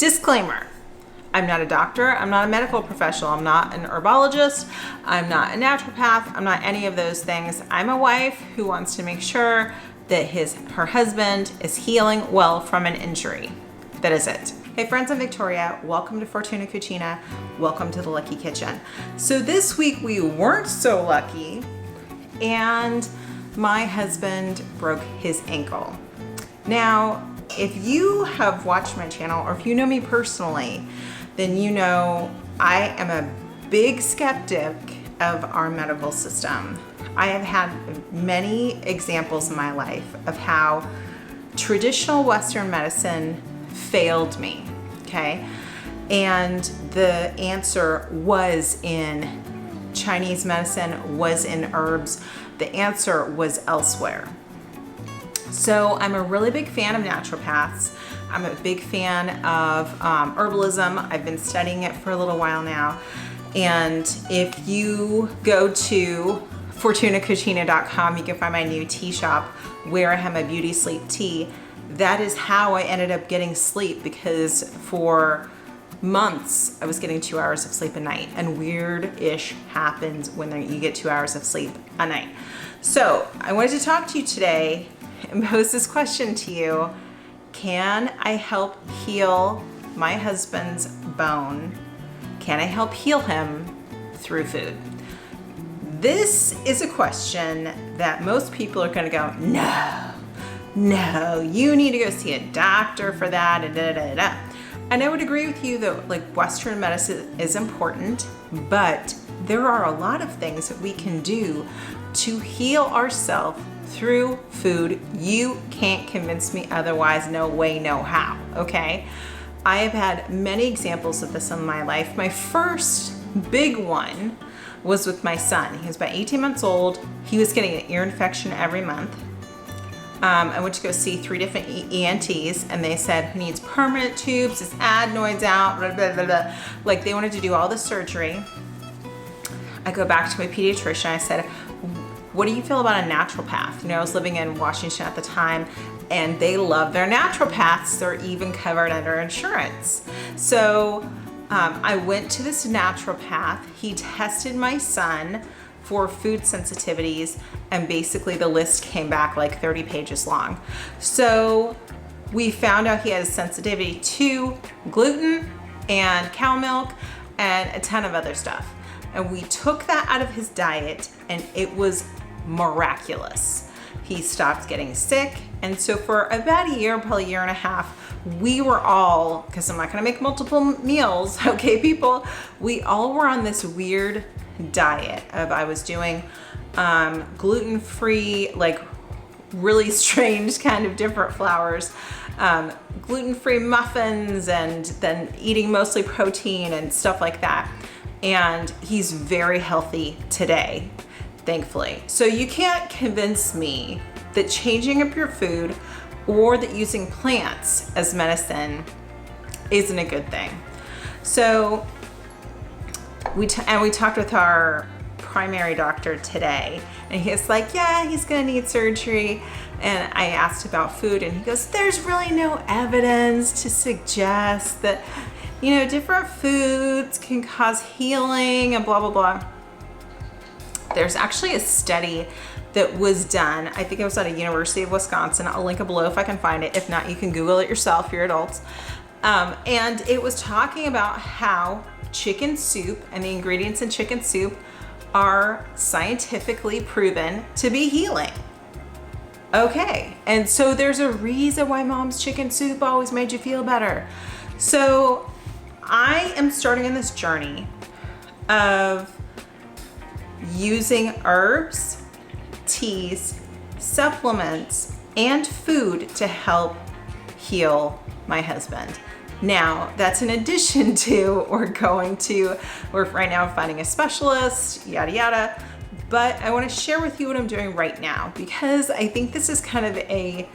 Disclaimer, I'm not a doctor, I'm not a medical professional, I'm not an herbologist, I'm not a naturopath, I'm not any of those things. I'm a wife who wants to make sure that her husband is healing well from an injury. That is it. Hey friends, I'm Victoria. Welcome to Fortuna Cucina. Welcome to the Lucky Kitchen. So this week we weren't so lucky and my husband broke his ankle. Now, if you have watched my channel or if you know me personally, then you know I am a big skeptic of our medical system. I have had many examples in my life of how traditional Western medicine failed me, okay? And the answer was in Chinese medicine, was in herbs. The answer was elsewhere. So I'm a really big fan of naturopaths. I'm a big fan of herbalism. I've been studying it for a little while now. And if you go to fortunacucina.com, you can find my new tea shop, Where I Have My Beauty Sleep Tea. That is how I ended up getting sleep, because for months I was getting 2 hours of sleep a night, and weird-ish happens when you get 2 hours of sleep a night. So I wanted to talk to you today and pose this question to you. Can I help heal my husband's bone? Can I help heal him through food? This is a question that most people are going to go, no, you need to go see a doctor for that, and da-da-da-da. And I would agree with you that like Western medicine is important, but there are a lot of things that we can do to heal ourselves through food. You can't convince me otherwise. No way, no how, okay? I have had many examples of this in my life. My first big one was with my son. He was about 18 months old. He was getting an ear infection every month. I went to go see 3 different ENTs, and they said he needs permanent tubes, his adenoids out, blah, blah, blah, blah. Like they wanted to do all the surgery. I go back to my pediatrician. I said, what do you feel about a naturopath? You know, I was living in Washington at the time, and they love their naturopaths. They're even covered under insurance. So I went to this naturopath. He tested my son for food sensitivities, and basically the list came back like 30 pages long. So we found out he had a sensitivity to gluten and cow milk and a ton of other stuff. And we took that out of his diet, and it was miraculous. He stopped getting sick. And so for about a year, probably a year and a half, we were all, because I'm not gonna make multiple meals, okay people, we all were on this weird diet of, I was doing gluten-free, like really strange kind of different flours, gluten-free muffins, and then eating mostly protein and stuff like that. And he's very healthy today, thankfully. So you can't convince me that changing up your food or that using plants as medicine isn't a good thing. So we talked with our primary doctor today, and he's like, yeah, he's gonna need surgery. And I asked about food, and he goes, there's really no evidence to suggest that, you know, different foods can cause healing and blah, blah, blah. There's actually a study that was done, I think it was at a University of Wisconsin. I'll link it below if I can find it. If not, you can Google it yourself, you're adults. And it was talking about how chicken soup and the ingredients in chicken soup are scientifically proven to be healing. Okay, and so there's a reason why mom's chicken soup always made you feel better. So I am starting on this journey of using herbs, teas, supplements, and food to help heal my husband. Now, that's in addition to we're right now finding a specialist, yada, yada. But I want to share with you what I'm doing right now, because I think this is kind of a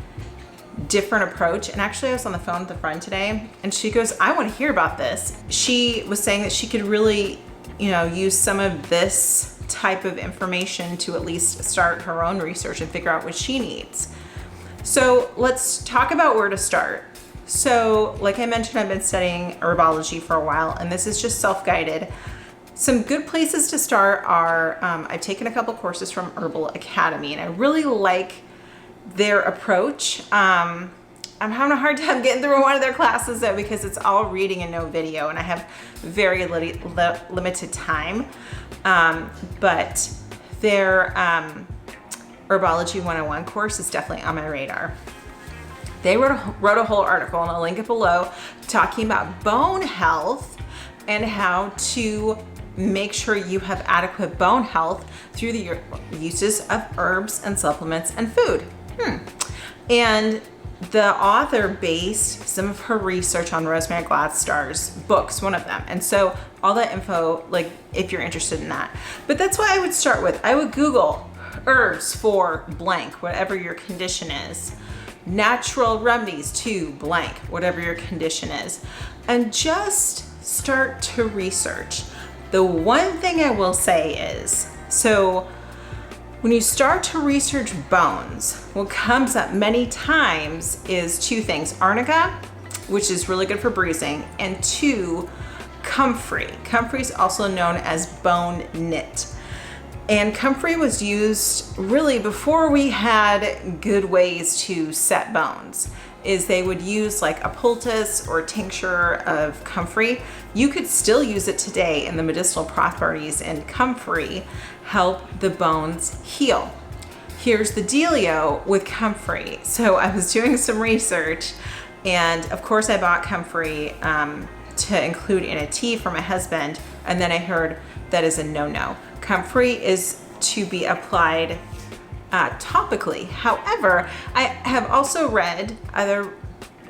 different approach. And actually I was on the phone with a friend today, and she goes, I want to hear about this. She was saying that she could really, you know, use some of this type of information to at least start her own research and figure out what she needs. So let's talk about where to start. So like I mentioned, I've been studying herbology for a while, and this is just self-guided. Some good places to start are, I've taken a couple courses from Herbal Academy, and I really like their approach. I'm having a hard time getting through one of their classes though, because it's all reading and no video, and I have very limited time. But their Herbology 101 course is definitely on my radar. They wrote a whole article, and I'll link it below, talking about bone health and how to make sure you have adequate bone health through the uses of herbs and supplements and food. And the author based some of her research on Rosemary Gladstar's books, one of them. And so all that info, like if you're interested in that. But that's what I would start with. I would Google herbs for blank, whatever your condition is. Natural remedies to blank, whatever your condition is. And just start to research. The one thing I will say is, so when you start to research bones, what comes up many times is two things: arnica, which is really good for bruising, and two, comfrey. Comfrey is also known as bone knit. And comfrey was used really before we had good ways to set bones. Is they would use like a poultice or a tincture of comfrey. You could still use it today, and the medicinal properties in comfrey help the bones heal. Here's the dealio with comfrey. So I was doing some research, and of course I bought comfrey to include in a tea for my husband, and then I heard that is a no-no. Comfrey is to be applied topically. However, I have also read other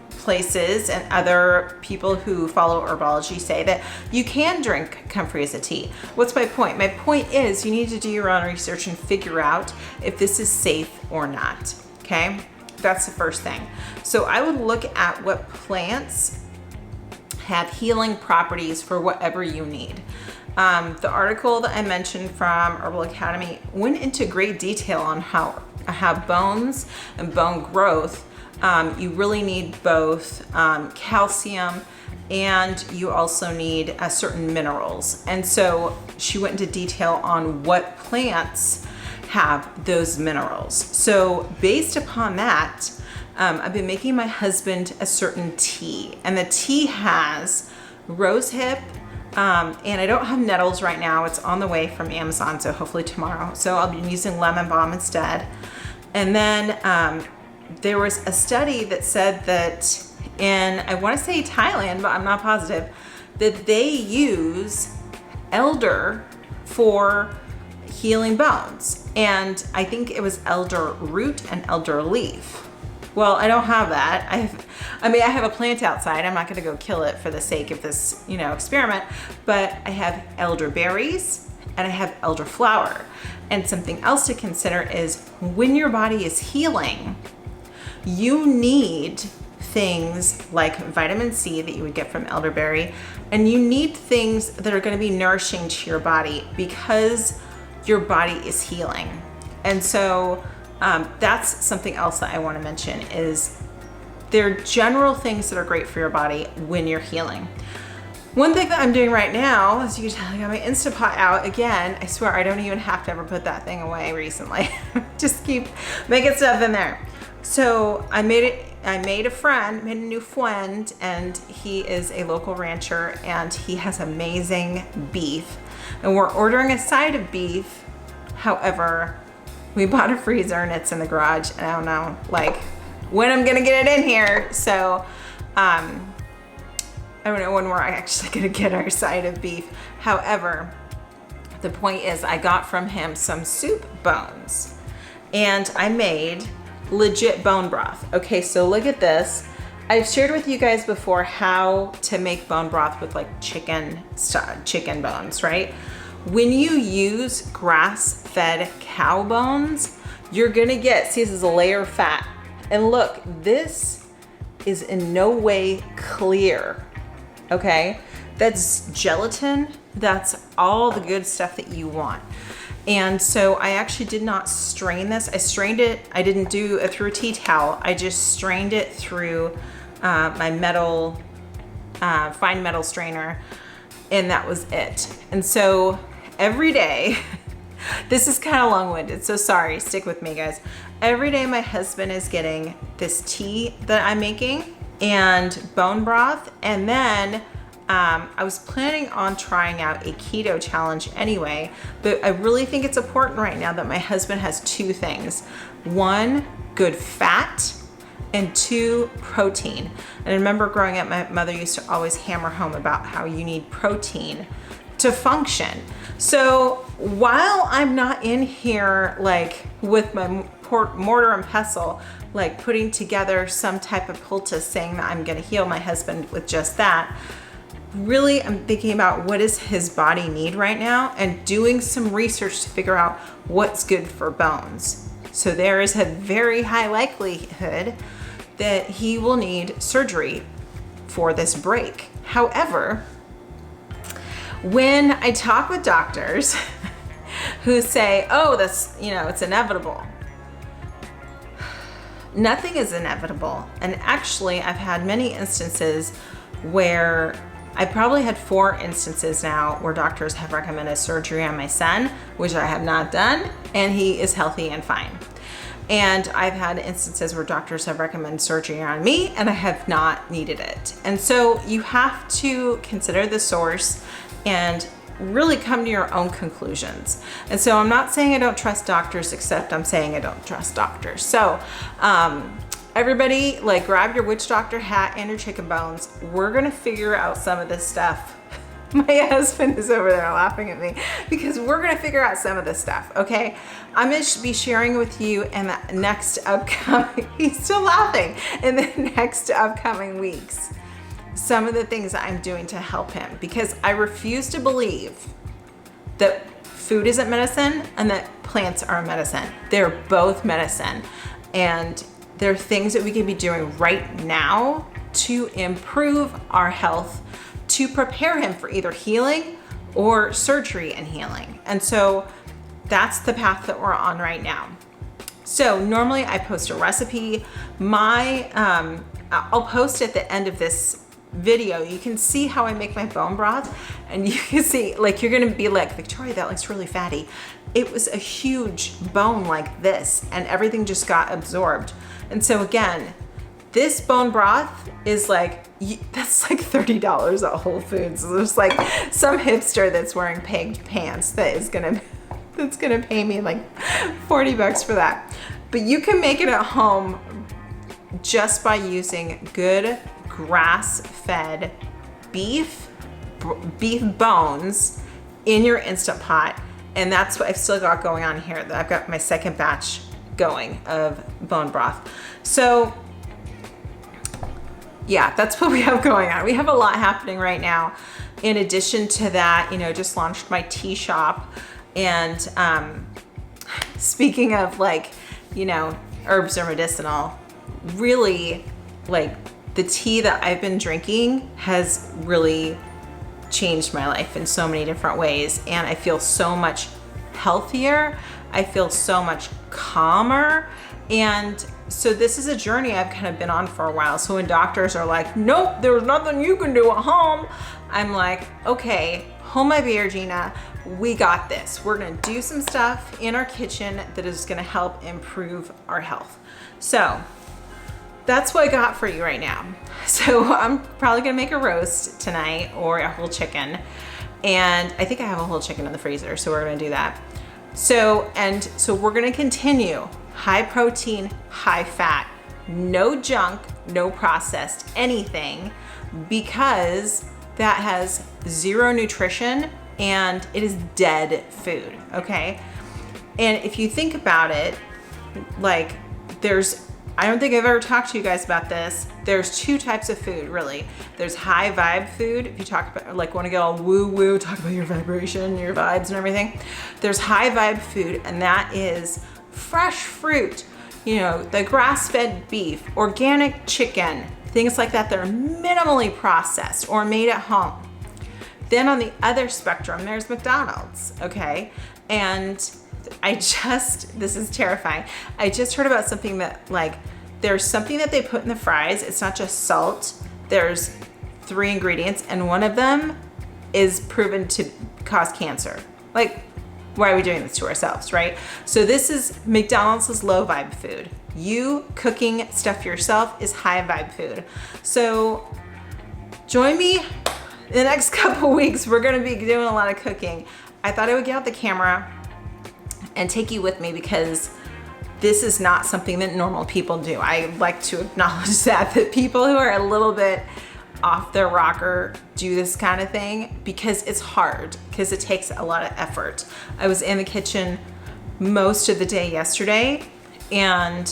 places and other people who follow herbology say that you can drink comfrey as a tea. What's my point? My point is you need to do your own research and figure out if this is safe or not, okay? That's the first thing. So I would look at what plants have healing properties for whatever you need. The article that I mentioned from Herbal Academy went into great detail on how bones and bone growth, you really need both calcium, and you also need certain minerals. And so she went into detail on what plants have those minerals. So based upon that, I've been making my husband a certain tea, and the tea has rosehip, and I don't have nettles right now. It's on the way from Amazon, so hopefully tomorrow. So I'll be using lemon balm instead. And then there was a study that said that in, I want to say Thailand, but I'm not positive, that they use elder for healing bones. And I think it was elder root and elder leaf. Well, I don't have that. I have a plant outside. I'm not going to go kill it for the sake of this, experiment. But I have elderberries and I have elderflower. And something else to consider is when your body is healing, you need things like vitamin C that you would get from elderberry, and you need things that are going to be nourishing to your body because your body is healing. And so that's something else that I want to mention is there are general things that are great for your body when you're healing. One thing that I'm doing right now, as you can tell, I got my Instapot out again. I swear I don't even have to ever put that thing away recently. Just keep making stuff in there. So I made a new friend, and he is a local rancher, and he has amazing beef. And we're ordering a side of beef. However, we bought a freezer and it's in the garage, and I don't know when I'm gonna get it in here. So I don't know when we're actually gonna get our side of beef. However, the point is I got from him some soup bones, and I made legit bone broth. Okay, so look at this. I've shared with you guys before how to make bone broth with chicken bones, right? When you use grass-fed cow bones, you're gonna get, see, this is a layer of fat. And look, this is in no way clear, okay? That's gelatin, that's all the good stuff that you want. And so I actually did not strain this. I strained it, I didn't do it through a tea towel. I just strained it through my metal, fine metal strainer, and that was it. And so every day, this is kind of long-winded, so sorry, stick with me guys. Every day my husband is getting this tea that I'm making and bone broth, and then I was planning on trying out a keto challenge anyway, but I really think it's important right now that my husband has two things. One, good fat, and two, protein. And I remember growing up, my mother used to always hammer home about how you need protein to function. So while I'm not in here like with my mortar and pestle, like putting together some type of poultice saying that I'm gonna heal my husband with just that, really I'm thinking about what does his body need right now and doing some research to figure out what's good for bones. So there is a very high likelihood that he will need surgery for this break. However, when I talk with doctors who say, oh, that's, it's inevitable. Nothing is inevitable. And actually, I've had many instances where I probably had 4 instances now where doctors have recommended surgery on my son, which I have not done, and he is healthy and fine. And I've had instances where doctors have recommended surgery on me and I have not needed it. And so you have to consider the source and really come to your own conclusions. And so I'm not saying I don't trust doctors, except I'm saying I don't trust doctors. So everybody, like, grab your witch doctor hat and your chicken bones. We're gonna figure out some of this stuff. My husband is over there laughing at me because we're gonna figure out some of this stuff, okay? I'm gonna be sharing with you in the next upcoming, he's still laughing, in the next upcoming weeks, some of the things that I'm doing to help him, because I refuse to believe that food isn't medicine and that plants are medicine. They're both medicine. And there are things that we can be doing right now to improve our health, to prepare him for either healing or surgery and healing. And so that's the path that we're on right now. So normally I post a recipe. I'll post at the end of this video. You can see how I make my bone broth, and you can see, like, you're gonna be like, Victoria, that looks really fatty. It was a huge bone like this, and everything just got absorbed. And so again, this bone broth is like, that's like $30 at Whole Foods. There's like some hipster that's wearing pegged pants that's gonna pay me like 40 bucks for that. But you can make it at home just by using good grass-fed beef bones in your Instant Pot. And that's what I've still got going on here. I've got my second batch going of bone broth. So yeah, that's what we have going on. We have a lot happening right now. In addition to that, just launched my tea shop. And speaking of, like, herbs are medicinal, really, like, the tea that I've been drinking has really changed my life in so many different ways. And I feel so much healthier. I feel so much calmer. And so this is a journey I've kind of been on for a while. So when doctors are like, nope, there's nothing you can do at home, I'm like, okay, hold my beer, Gina. We got this. We're gonna do some stuff in our kitchen that is gonna help improve our health. So that's what I got for you right now. So I'm probably gonna make a roast tonight or a whole chicken. And I think I have a whole chicken in the freezer, so we're gonna do that. So we're gonna continue high protein, high fat, no junk, no processed anything, because that has zero nutrition and it is dead food, okay? And if you think about it, like, I don't think I've ever talked to you guys about this. There's 2 types of food, really. There's high vibe food. If you talk about, like, want to get all woo woo, talk about your vibration, your vibes and everything. There's high vibe food, and that is fresh fruit, the grass-fed beef, organic chicken, things like that that are minimally processed or made at home. Then on the other spectrum, there's McDonald's, okay? And this is terrifying. I just heard about something that, like, there's something that they put in the fries. It's not just salt. There's 3 ingredients, and one of them is proven to cause cancer. Like, why are we doing this to ourselves, right? So this is McDonald's low vibe food. You cooking stuff yourself is high vibe food. So join me in the next couple weeks. We're gonna be doing a lot of cooking. I thought I would get out the camera and take you with me because this is not something that normal people do. I like to acknowledge that people who are a little bit off their rocker do this kind of thing because it's hard, because it takes a lot of effort. I was in the kitchen most of the day yesterday, and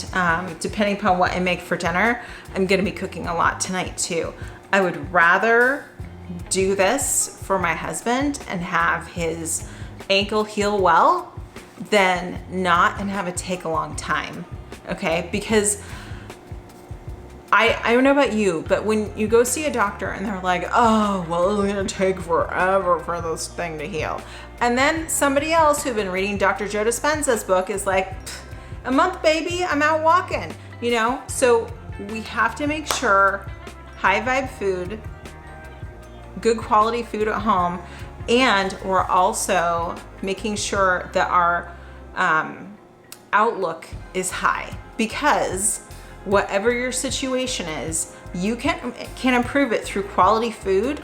depending upon what I make for dinner, I'm gonna be cooking a lot tonight too. I would rather do this for my husband and have his ankle heal well than not and have it take a long time, okay? Because I don't know about you, but when you go see a doctor and they're like, oh, well, it's gonna take forever for this thing to heal. And then somebody else who'd been reading Dr. Joe Dispenza's book is like, a month, baby, I'm out walking, you know? So we have to make sure high vibe food, good quality food at home, and we're also making sure that our outlook is high, because whatever your situation is, you can improve it through quality food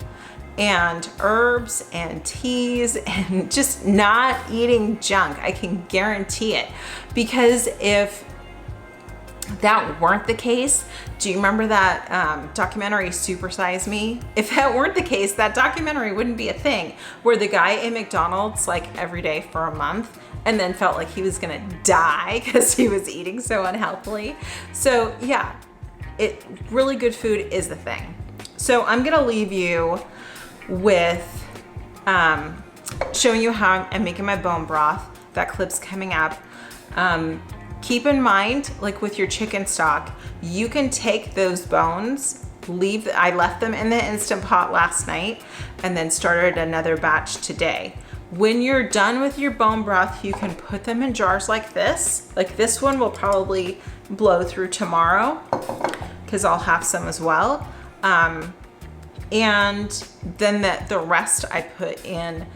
and herbs and teas and just not eating junk. I can guarantee it. Because if that weren't the case, do you remember that documentary Super Size Me? If that weren't the case, that documentary wouldn't be a thing, where the guy ate McDonald's like every day for a month and then felt like he was gonna die because he was eating so unhealthily. So yeah, really good food is the thing. So I'm gonna leave you with showing you how I'm making my bone broth. That clip's coming up. Keep in mind, like with your chicken stock, you can take those bones, I left them in the Instant Pot last night and then started another batch today. When you're done with your bone broth, you can put them in jars like this. Like this one will probably blow through tomorrow because I'll have some as well. And then the rest I put in.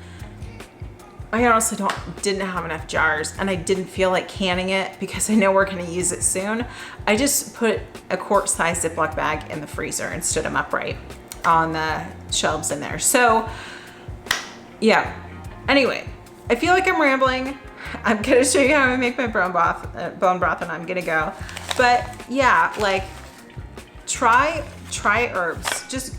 I honestly didn't have enough jars, and I didn't feel like canning it because I know we're gonna use it soon. I just put a quart-sized Ziploc bag in the freezer and stood them upright on the shelves in there. So yeah, anyway, I feel like I'm rambling. I'm gonna show you how I make my bone broth and I'm gonna go. But yeah, like try herbs. Just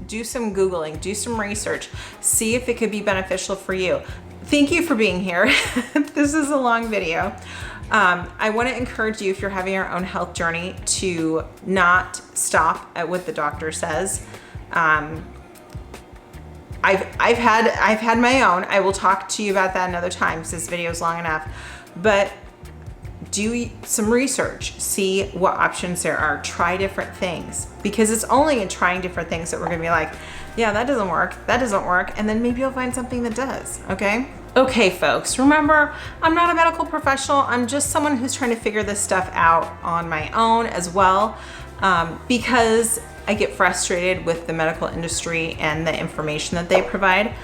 do some Googling, do some research, see if it could be beneficial for you. Thank you for being here. This is a long video. I want to encourage you, if you're having your own health journey, to not stop at what the doctor says. I've had my own. I will talk to you about that another time because this video is long enough. But do some research, see what options there are, try different things, because it's only in trying different things that we're gonna be like, yeah, that doesn't work, and then maybe you'll find something that does, okay? Okay, folks, remember, I'm not a medical professional. I'm just someone who's trying to figure this stuff out on my own as well, because I get frustrated with the medical industry and the information that they provide.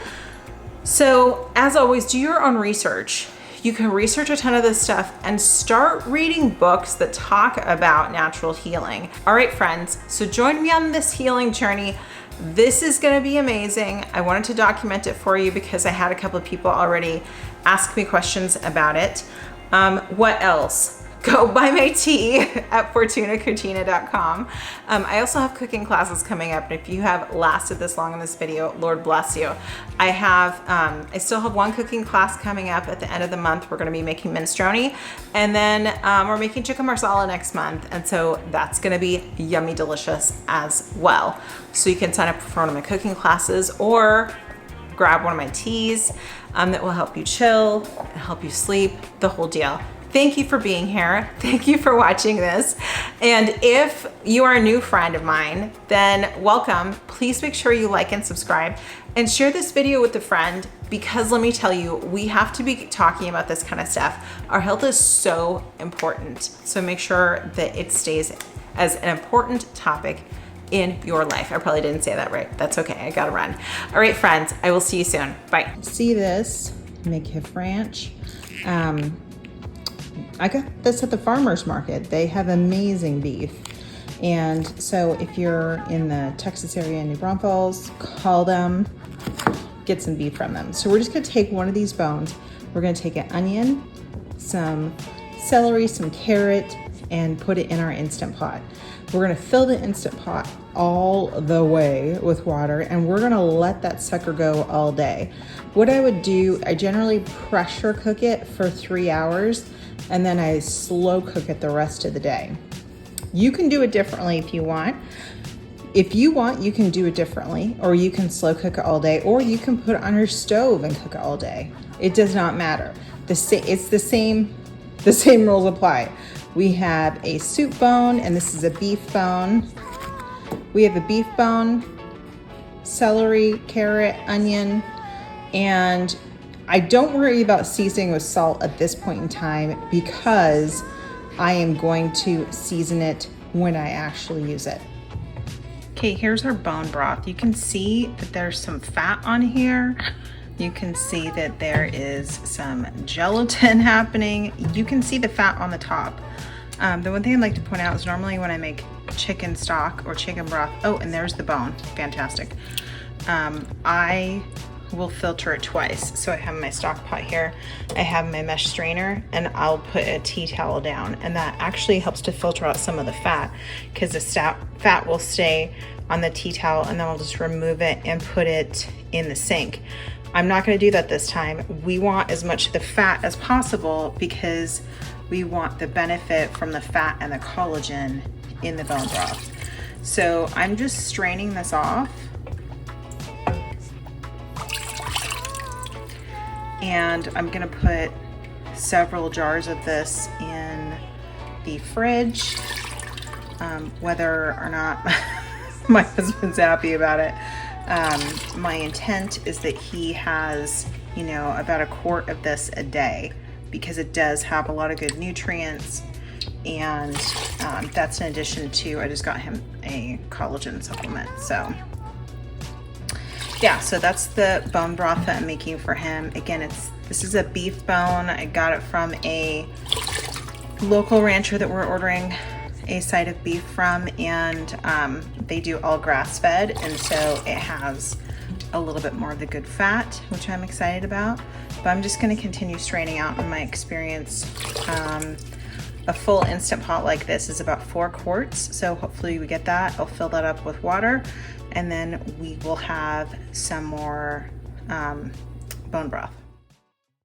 So, as always, do your own research. You can research a ton of this stuff and start reading books that talk about natural healing. All right, friends, so join me on this healing journey. This is gonna be amazing. I wanted to document it for you because I had a couple of people already ask me questions about it. What else? Go buy my tea at fortunacucina.com. I also have cooking classes coming up, and if you have lasted this long in this video, Lord bless you. I still have one cooking class coming up at the end of the month. We're gonna be making minestrone, and then we're making chicken marsala next month, and so that's gonna be yummy delicious as well. So you can sign up for one of my cooking classes or grab one of my teas that will help you chill, help you sleep, the whole deal. thank you for being here. Thank you for watching this. And if you are a new friend of mine, then welcome. Please make sure you like and subscribe and share this video with a friend, because let me tell you, we have to be talking about this kind of stuff. Our health is so important. So make sure that it stays as an important topic in your life. I probably didn't say that right. That's okay, I gotta run. All right, friends, I will see you soon. Bye. See this McHiff Ranch? I got this at the farmer's market. They have amazing beef. And so if you're in the Texas area in New Braunfels, call them, get some beef from them. So we're just gonna take one of these bones. We're gonna take an onion, some celery, some carrot, and put it in our Instant Pot. We're gonna fill the Instant Pot all the way with water, and we're gonna let that sucker go all day. What I would do, I generally pressure cook it for 3 hours, and then I slow cook it the rest of the day. You can do it differently if you want. If you want, you can do it differently, or you can slow cook it all day, or you can put it on your stove and cook it all day. It does not matter. It's the same rules apply. We have a soup bone, and this is a beef bone. We have a beef bone, celery, carrot, onion, and I don't worry about seasoning with salt at this point in time, because I am going to season it when I actually use it. Okay, here's our bone broth. You can see that there's some fat on here. You can see that there is some gelatin happening. You can see the fat on the top. The one thing I'd like to point out is normally when I make chicken stock or chicken broth, oh, and there's the bone, fantastic. I will filter it twice. So I have my stock pot here, I have my mesh strainer, and I'll put a tea towel down, and that actually helps to filter out some of the fat, because the fat will stay on the tea towel, and then I'll just remove it and put it in the sink. I'm not going to do that this time. We want as much of the fat as possible, because we want the benefit from the fat and the collagen in the bone broth. So I'm just straining this off. And I'm gonna put several jars of this in the fridge, whether or not my husband's happy about it. My intent is that he has, you know, about a quart of this a day, because it does have a lot of good nutrients, and that's in addition to, I just got him a collagen supplement. So yeah, so that's the bone broth that I'm making for him. Again, this is a beef bone. I got it from a local rancher that we're ordering a side of beef from, and they do all grass-fed, and so it has a little bit more of the good fat, which I'm excited about. But I'm just gonna continue straining out. In my experience, a full Instant Pot like this is about 4 quarts, so hopefully we get that. I'll fill that up with water, and then we will have some more bone broth.